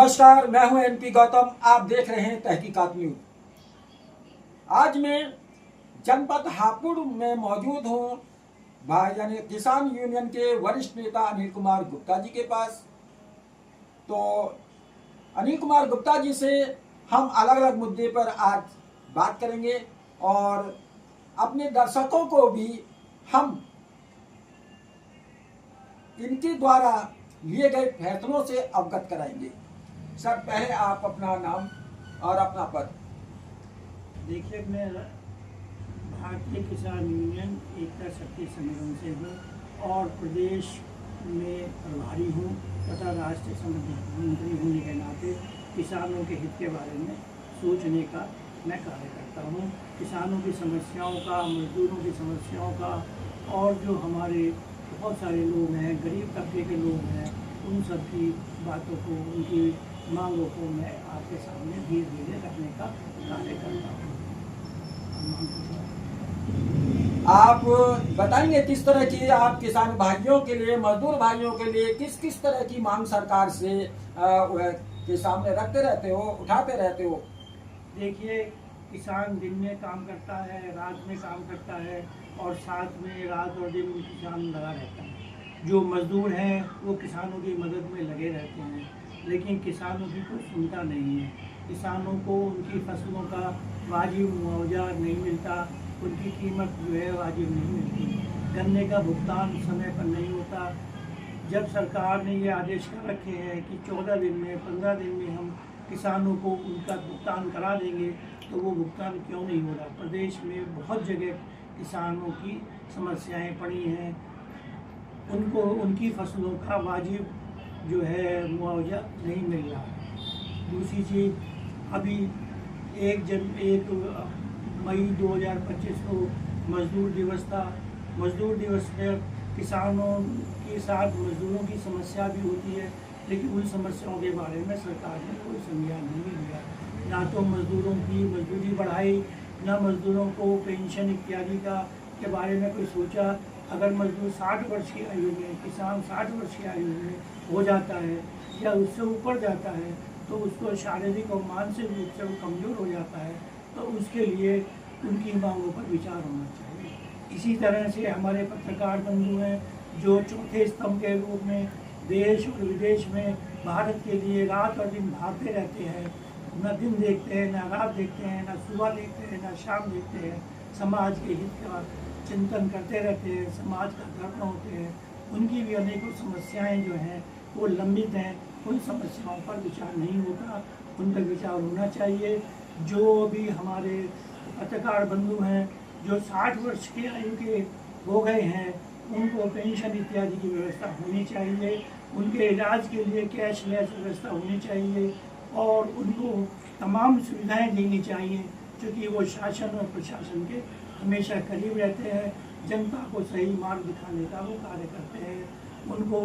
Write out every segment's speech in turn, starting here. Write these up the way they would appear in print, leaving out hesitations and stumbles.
नमस्कार, मैं हूं एनपी गौतम। आप देख रहे हैं तहकीकात न्यूज। आज मैं जनपद हापुड़ में मौजूद हूं यानी किसान यूनियन के वरिष्ठ नेता अनिल कुमार गुप्ता जी के पास। तो अनिल कुमार गुप्ता जी से हम अलग अलग मुद्दे पर आज बात करेंगे और अपने दर्शकों को भी हम इनके द्वारा लिए गए फैसलों से अवगत कराएंगे। सर, पहले आप अपना नाम और अपना पद। देखिए, मैं भारतीय किसान यूनियन एकता शक्ति सम्मेलन से हूँ और प्रदेश में प्रभारी हूँ तथा राष्ट्रीय मंत्री होने के नाते किसानों के हित के बारे में सोचने का मैं कार्य करता हूँ। किसानों की समस्याओं का, मजदूरों की समस्याओं का और जो हमारे बहुत सारे लोग हैं, गरीब तबके के लोग हैं, उन सब की बातों को, उनकी मांगों को मैं आपके सामने धीरे धीरे रखने का कार्य करता हूँ। आप बताएंगे किस तरह की आप किसान भाइयों के लिए, मजदूर भाइयों के लिए किस किस तरह की मांग सरकार से के सामने रखते रहते हो, उठाते रहते हो? देखिए, किसान दिन में काम करता है, रात में काम करता है और साथ में रात और दिन किसान लगा रहता है। जो मजदूर हैं वो किसानों की मदद में लगे रहते हैं, लेकिन किसानों की कोई सुनता नहीं है। किसानों को उनकी फसलों का वाजिब मुआवजा नहीं मिलता, उनकी कीमत जो है वाजिब नहीं मिलती। गन्ने का भुगतान समय पर नहीं होता। जब सरकार ने ये आदेश कर रखे हैं कि 14 दिन में, 15 दिन में हम किसानों को उनका भुगतान करा देंगे, तो वो भुगतान क्यों नहीं हो रहा? प्रदेश में बहुत जगह किसानों की समस्याएं पड़ी हैं, उनको उनकी फसलों का वाजिब जो है मुआवजा नहीं मिल रहा है। दूसरी चीज़, अभी 1 मई 2025 को मजदूर दिवस था। मजदूर दिवस में किसानों के साथ मजदूरों की समस्या भी होती है, लेकिन उन समस्याओं के बारे में सरकार ने कोई संज्ञान नहीं लिया। ना तो मजदूरों की मजदूरी बढ़ाई, ना मजदूरों को पेंशन इत्यादि के बारे में कोई सोचा। अगर मजदूर 60 वर्ष की आयु में, किसान 60 वर्ष की आयु में हो जाता है या उससे ऊपर जाता है, तो उसको शारीरिक और मानसिक रूप से वो कमज़ोर हो जाता है, तो उसके लिए उनकी मांगों पर विचार होना चाहिए। इसी तरह से हमारे पत्रकार बंधु हैं जो चौथे स्तंभ के रूप में देश और विदेश में भारत के लिए रात और दिन भागते रहते हैं। न दिन देखते हैं, न रात देखते हैं, न सुबह देखते हैं, न शाम देखते हैं। समाज के हित का चिंतन करते रहते हैं, समाज का धर्म होते हैं। उनकी भी अनेकों समस्याएं जो हैं वो लंबित हैं। उन समस्याओं पर विचार नहीं होता, उन पर विचार होना चाहिए। जो भी हमारे पत्रकार बंधु हैं जो 60 वर्ष की आयु के हो गए हैं, उनको पेंशन इत्यादि की व्यवस्था होनी चाहिए। उनके इलाज के लिए कैशलेस व्यवस्था होनी चाहिए और उनको तमाम सुविधाएं देनी चाहिए, क्योंकि वो शासन और प्रशासन के हमेशा करीब रहते हैं। जनता को सही मार्ग दिखाने का वो कार्य करते हैं। उनको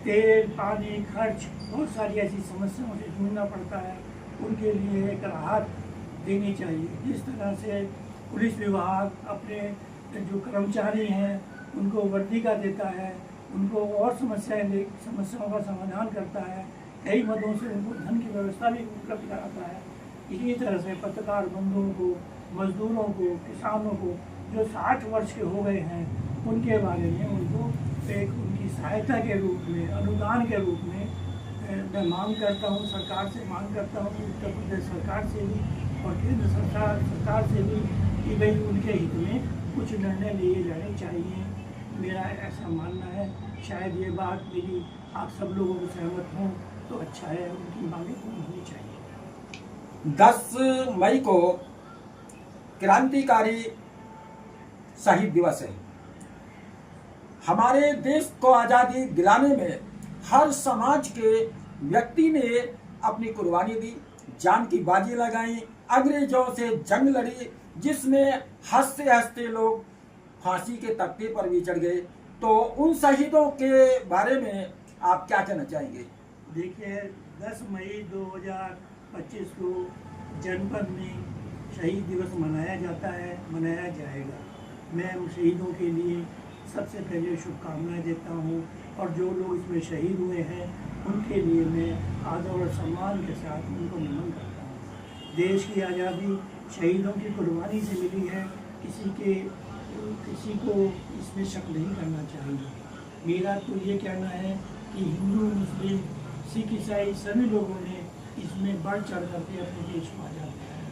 तेल, पानी, खर्च, बहुत सारी ऐसी समस्याओं से जूझना पड़ता है। उनके लिए एक राहत देनी चाहिए। जिस तरह से पुलिस विभाग अपने जो कर्मचारी हैं उनको वर्दी का देता है, उनको और समस्याओं का समाधान करता है, कई मदों से उनको धन की व्यवस्था भी उपलब्ध कराता है। इसी तरह से पत्रकार बंधुओं को, मजदूरों को, किसानों को जो 60 वर्ष के हो गए हैं, उनके बारे में उनको एक उनकी सहायता के रूप में, अनुदान के रूप में मैं मांग करता हूँ, सरकार से मांग करता हूँ, उत्तर प्रदेश सरकार से भी और केंद्र सरकार से भी, कि भाई उनके हित में कुछ निर्णय लिए जाने चाहिए। मेरा ऐसा मानना है। शायद ये बात मेरी आप सब लोगों को सहमत हों तो अच्छा है। उनकी मांगें पूरी होनी चाहिए। 10 मई को क्रांतिकारी शहीद दिवस है। हमारे देश को आज़ादी दिलाने में हर समाज के व्यक्ति ने अपनी कुर्बानी दी, जान की बाजी लगाई, अंग्रेजों से जंग लड़ी, जिसमें हंसते हंसते लोग फांसी के तख्ते पर भी चढ़ गए। तो उन शहीदों के बारे में आप क्या कहना चाहेंगे? देखिए, 10 मई 2025 को जनपद में शहीद दिवस मनाया जाता है, मनाया जाएगा। मैं उन शहीदों के लिए सबसे पहले शुभकामनाएं देता हूँ। और जो लोग इसमें शहीद हुए हैं उनके लिए मैं आदर और सम्मान के साथ उनको नमन करता हूँ। देश की आज़ादी शहीदों की कुर्बानी से मिली है, किसी को इसमें शक नहीं करना चाहिए। मेरा तो ये कहना है कि हिंदू, मुस्लिम, सिख, ईसाई सभी लोगों ने इसमें बढ़ चढ़ करके अपने देश को आज़ाद कराया।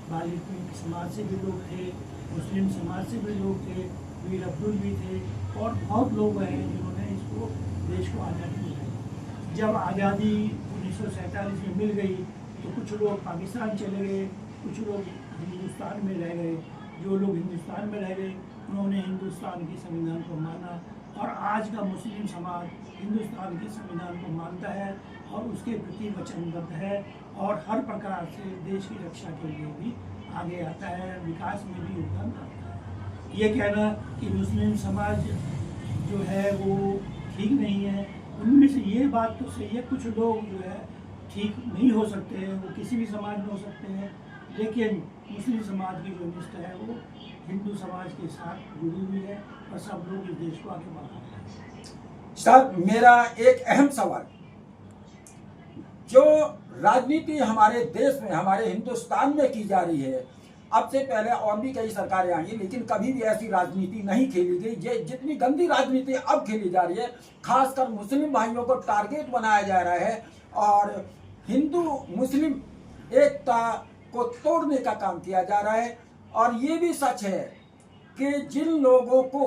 बालिक समाज से भी लोग थे, मुस्लिम समाज से भी लोग थे, वीर अब्दुल भी थे और बहुत लोग हैं जिन्होंने इसको देश को आज़ादी दिलाई। जब आज़ादी 1947 में मिल गई तो कुछ लोग पाकिस्तान चले गए, कुछ लोग हिंदुस्तान में रह गए। जो लोग हिंदुस्तान में रह गए उन्होंने हिंदुस्तान के संविधान को माना और आज का मुस्लिम समाज हिंदुस्तान के संविधान को मानता है और उसके प्रति वचनबद्ध है और हर प्रकार से देश की रक्षा के लिए भी आगे आता है, विकास में भी योगदान करता है। ये कहना कि मुस्लिम समाज जो है वो ठीक नहीं है, उनमें से ये बात तो सही है, कुछ लोग जो है ठीक नहीं हो सकते हैं, वो किसी भी समाज में हो सकते हैं, लेकिन मुस्लिम समाज की जो निष्ठा है वो हिंदू समाज के साथ जुड़ी हुई है और सब लोग इस देश को आगे बढ़ा रहे हैं। सर, मेरा एक अहम सवाल, जो राजनीति हमारे देश में, हमारे हिंदुस्तान में की जा रही है, अब से पहले और भी कई सरकारें आई लेकिन कभी भी ऐसी राजनीति नहीं खेली गई। जितनी गंदी राजनीति अब खेली जा रही है, खासकर मुस्लिम भाइयों को टारगेट बनाया जा रहा है और हिंदू मुस्लिम एकता को तोड़ने का काम किया जा रहा है। और ये भी सच है कि जिन लोगों को,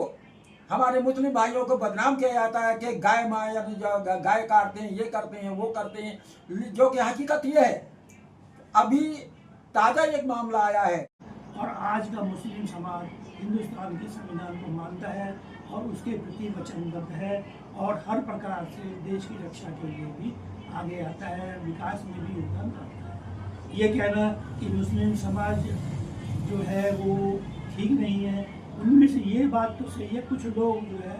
हमारे मुस्लिम भाइयों को बदनाम किया जाता है कि गाय माँ या गाय काटते हैं, ये करते हैं, वो करते हैं, जो कि हकीकत ये है। अभी ताज़ा एक मामला आया है और आज का मुस्लिम समाज हिंदुस्तान के संविधान को मानता है और उसके प्रति वचनबद्ध है और हर प्रकार से देश की रक्षा के लिए भी आगे आता है, विकास में भी योगदान करता है। ये कहना कि मुस्लिम समाज जो है वो ठीक नहीं है, उनमें से ये बात तो सही है, कुछ लोग जो है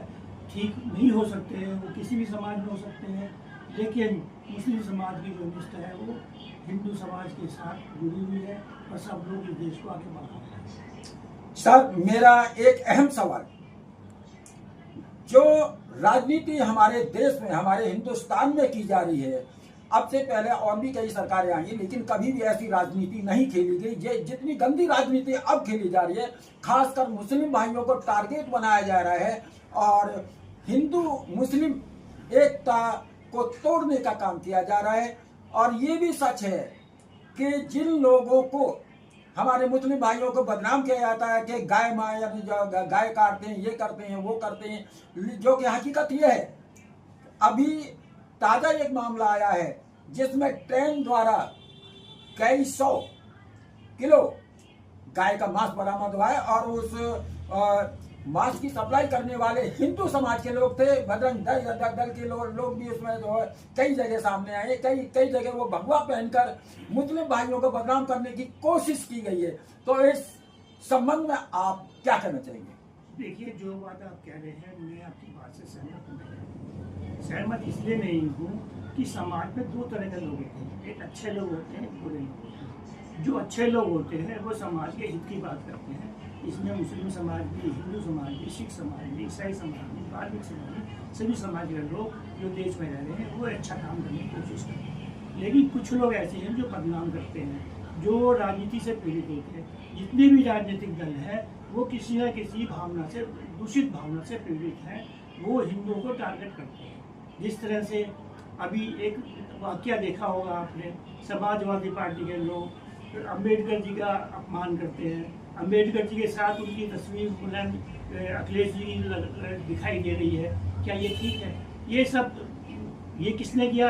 ठीक नहीं हो सकते हैं, वो किसी भी समाज में हो सकते हैं, लेकिन मुस्लिम समाज की जो निष्ठा है वो हिंदू समाज के साथ जुड़ी हुई है और सब लोग इस देश को आगे बढ़ा रहे हैं। सर, मेरा एक अहम सवाल, जो राजनीति हमारे देश में, हमारे हिंदुस्तान में की जा रही है, अब से पहले और भी कई सरकारें आई लेकिन कभी भी ऐसी राजनीति नहीं खेली गई। जितनी गंदी राजनीति अब खेली जा रही है, खासकर मुस्लिम भाइयों को टारगेट बनाया जा रहा है और हिंदू मुस्लिम एकता को तोड़ने का काम किया जा रहा है। और ये भी सच है कि जिन लोगों को, हमारे मुस्लिम भाइयों को बदनाम किया जाता है कि गाय माँ या गाय काटते हैं, ये करते हैं, वो करते हैं, जो कि हकीकत ये है। अभी ताज़ा एक मामला आया है जिसमें ट्रेन द्वारा कई 100 किलो गाय का मांस बरामद हुआ है और उस मांस की सप्लाई करने वाले हिंदू समाज के लोग थे। बजरंग दल के लोग भी उसमें जो है कई जगह सामने आए, कई जगह वो भगवा पहनकर मुस्लिम भाइयों को बदनाम करने की कोशिश की गई है। तो इस संबंध में आप क्या कहना चाहेंगे? देखिए, जो बात आप कह रहे हैं मैं आपकी बात से सहमत इसलिए नहीं हूँ कि समाज में दो तरह के लोग होते हैं, एक अच्छे लोग होते हैं, एक बुरे लोग होते हैं। जो अच्छे लोग होते हैं वो समाज के हित की बात करते हैं। इसमें मुस्लिम समाज भी, हिंदू समाज भी, सिख समाज भी, ईसाई समाज भी, बाल्मीकि समाज भी, सभी समाज के लोग जो देश में रह रहे हैं वो अच्छा काम करने की कोशिश करते हैं। लेकिन कुछ लोग ऐसे हैं जो बदनाम करते हैं, जो राजनीति से पीड़ित होते हैं। जितने भी राजनीतिक दल हैं वो किसी न किसी भावना से, दूषित भावना से पीड़ित हैं, वो हिंदुओं को टारगेट करते हैं। जिस तरह से अभी एक वाकया देखा होगा आपने, समाजवादी पार्टी के लोग अम्बेडकर जी का अपमान करते हैं, अम्बेडकर जी के साथ उनकी तस्वीर बुलंद अखिलेश जी दिखाई दे रही है। क्या ये ठीक है? ये सब ये किसने किया?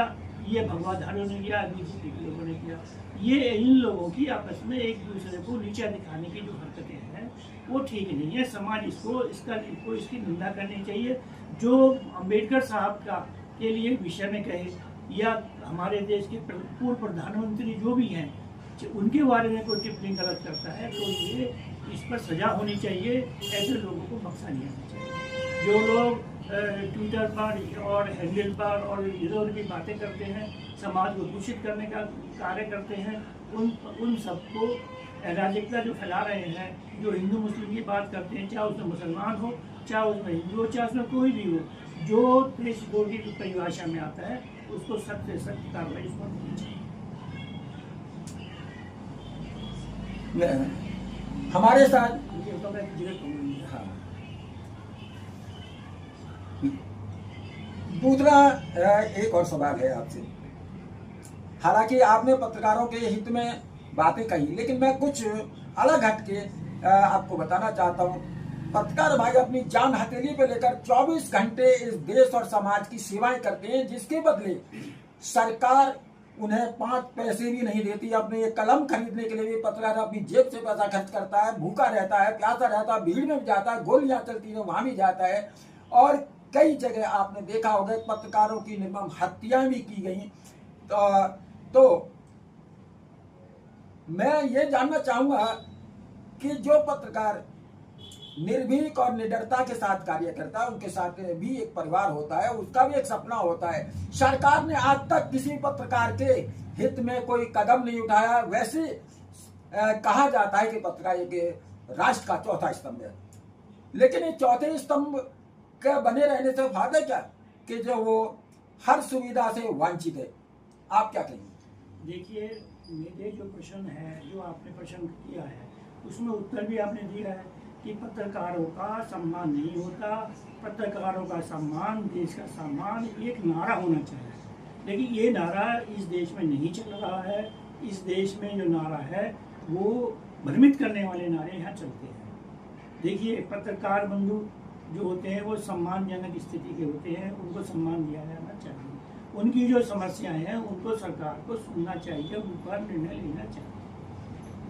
ये भगवाधारियों ने किया, बीजेपी के लोगों ने किया। ये इन लोगों की आपस में एक दूसरे को नीचा दिखाने की जो हरकतें हैं वो ठीक नहीं है। समाज इसकी निंदा करनी चाहिए। जो अम्बेडकर साहब का के लिए विषय में कहे या हमारे देश के पूर्व प्रधानमंत्री जो भी हैं उनके बारे में कोई टिप्पणी गलत करता है तो ये इस पर सजा होनी चाहिए। ऐसे लोगों को बख्शा नहीं आना चाहिए। जो लोग ट्विटर पर और हैंडल पर और इधर उधर की बातें करते हैं, समाज को दूषित करने का कार्य करते हैं, उन सबको अराजकता जो फैला रहे हैं, जो हिंदू मुस्लिम की बात करते हैं, चाहे उसमें मुसलमान हो, चाहे उसमें हिंदू हो, चाहे उसमें कोई भी हो, जो देशद्रोही की परिभाषा में आता है उसको सख्त से सख्त कार्रवाई इस पर होनी चाहिए। हमारे साथ ये तो मैं जिक्र करूंगा। हाँ, दूसरा एक और सवाल है आपसे। हालांकि आपने पत्रकारों के हित में बातें कही, लेकिन मैं कुछ अलग हट के आपको बताना चाहता हूँ। पत्रकार भाई अपनी जान हथेली पे लेकर 24 घंटे इस देश और समाज की सेवाएं करते हैं, जिसके बदले सरकार उन्हें 5 पैसे भी नहीं देती। अपने एक कलम खरीदने के लिए भी पत्रकार अपनी जेब से पैसा खर्च करता है, भूखा रहता है, प्यासा रहता है, भीड़ में भी जाता है, गोलियां चलती है वहां भी जाता है। और कई जगह आपने देखा होगा पत्रकारों की निर्मम हत्याएं भी की गई। तो मैं ये जानना चाहूंगा कि जो पत्रकार निर्भीक और निडरता के साथ कार्य करता है, उनके साथ भी एक परिवार होता है, उसका भी एक सपना होता है। सरकार ने आज तक किसी पत्रकार के हित में कोई कदम नहीं उठाया। वैसे कहा जाता है कि पत्रकार एक राष्ट्र का चौथा स्तंभ है, लेकिन ये चौथे स्तंभ के बने रहने से फायदा क्या कि जो वो हर सुविधा से वांछित है। आप क्या कहेंगे? देखिए, मेरे जो प्रश्न है, जो आपने प्रश्न किया है, उसमें उत्तर भी आपने दिया है कि पत्रकारों का सम्मान नहीं होता। पत्रकारों का सम्मान, देश का सम्मान एक नारा होना चाहिए, लेकिन ये नारा इस देश में नहीं चल रहा है। इस देश में जो नारा है वो भ्रमित करने वाले नारे यहाँ चलते हैं। देखिए, पत्रकार बंधु जो होते हैं वो सम्मानजनक स्थिति के होते हैं, उनको सम्मान दिया जाना चाहिए। उनकी जो समस्याएं हैं उनको सरकार को सुनना चाहिए, उन पर निर्णय लेना चाहिए।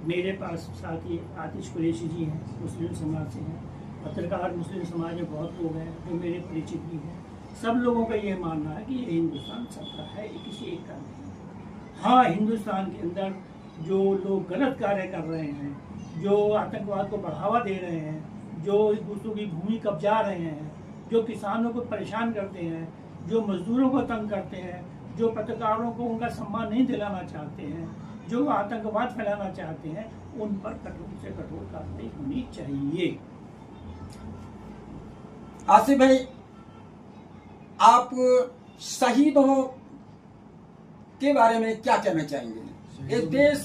मेरे पास साथी आतिश कुरैशी जी हैं, मुस्लिम समाज से हैं। पत्रकार मुस्लिम समाज में बहुत लोग हैं जो मेरे परिचित भी हैं। सब लोगों का ये मानना है कि ये हिंदुस्तान सबका है, ये किसी एक का नहीं। हाँ, हिंदुस्तान के अंदर जो लोग गलत कार्य कर रहे हैं, जो आतंकवाद को बढ़ावा दे रहे हैं, जो दूसरों की भूमि कब्जा रहे हैं, जो किसानों को परेशान करते हैं, जो मजदूरों को तंग करते हैं, जो पत्रकारों को उनका सम्मान नहीं दिलाना चाहते हैं, जो आतंकवाद फैलाना चाहते हैं, उन पर कठोर से कठोर कार्रवाई होनी चाहिए। आसिफ भाई, आप शहीदों के बारे में क्या कहना चाहेंगे? इस देश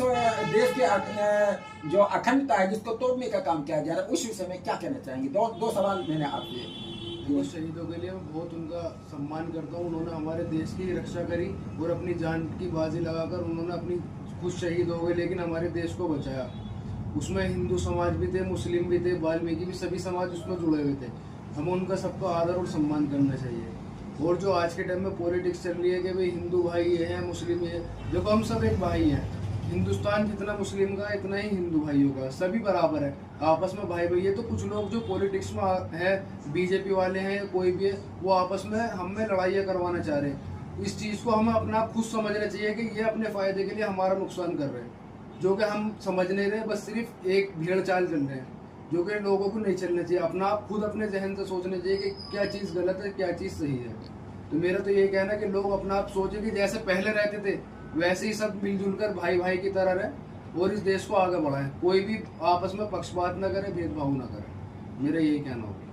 के जो अखंडता है जिसको तोड़ने का काम किया जा रहा है, उस विषय में क्या कहना चाहेंगे? दो सवाल मैंने आपसे। वो शहीदों के लिए मैं बहुत उनका सम्मान करता हूँ। उन्होंने हमारे देश की रक्षा करी और अपनी जान की बाजी लगाकर उन्होंने अपनी खुद शहीद हो गए, लेकिन हमारे देश को बचाया। उसमें हिंदू समाज भी थे, मुस्लिम भी थे, वाल्मीकि भी, सभी समाज उसमें जुड़े हुए थे। हमें उनका सबको आदर और सम्मान करना चाहिए। और जो आज के टाइम में पॉलिटिक्स चल रही है कि भाई हिंदू भाई ये है, मुस्लिम ये, देखो हम सब एक भाई हैं। हिंदुस्तान जितना मुस्लिम का इतना ही हिंदू भाइयों का, सभी बराबर है, आपस में भाई भाई है। तो कुछ लोग जो पॉलिटिक्स में है, बीजेपी वाले हैं, कोई भी है, वो आपस में हमें लड़ाइयाँ करवाना चाह रहे हैं। इस चीज़ को हमें अपना खुद समझना चाहिए कि ये अपने फायदे के लिए हमारा नुकसान कर रहे हैं, जो कि हम समझ नहीं रहे, बस सिर्फ एक भीड़ चाल चल रहे हैं, जो कि लोगों को नहीं चलना चाहिए। अपना आप खुद अपने जहन से सोचना चाहिए कि क्या चीज़ गलत है, क्या चीज़ सही है। तो मेरा तो ये कहना है कि लोग अपना आप सोचे कि जैसे पहले रहते थे वैसे ही सब मिलजुल कर भाई भाई की तरह रहे और इस देश को आगे बढ़ाएं। कोई भी आपस में पक्षपात न करे, भेदभाव न करे। मेरा यही कहना होगा।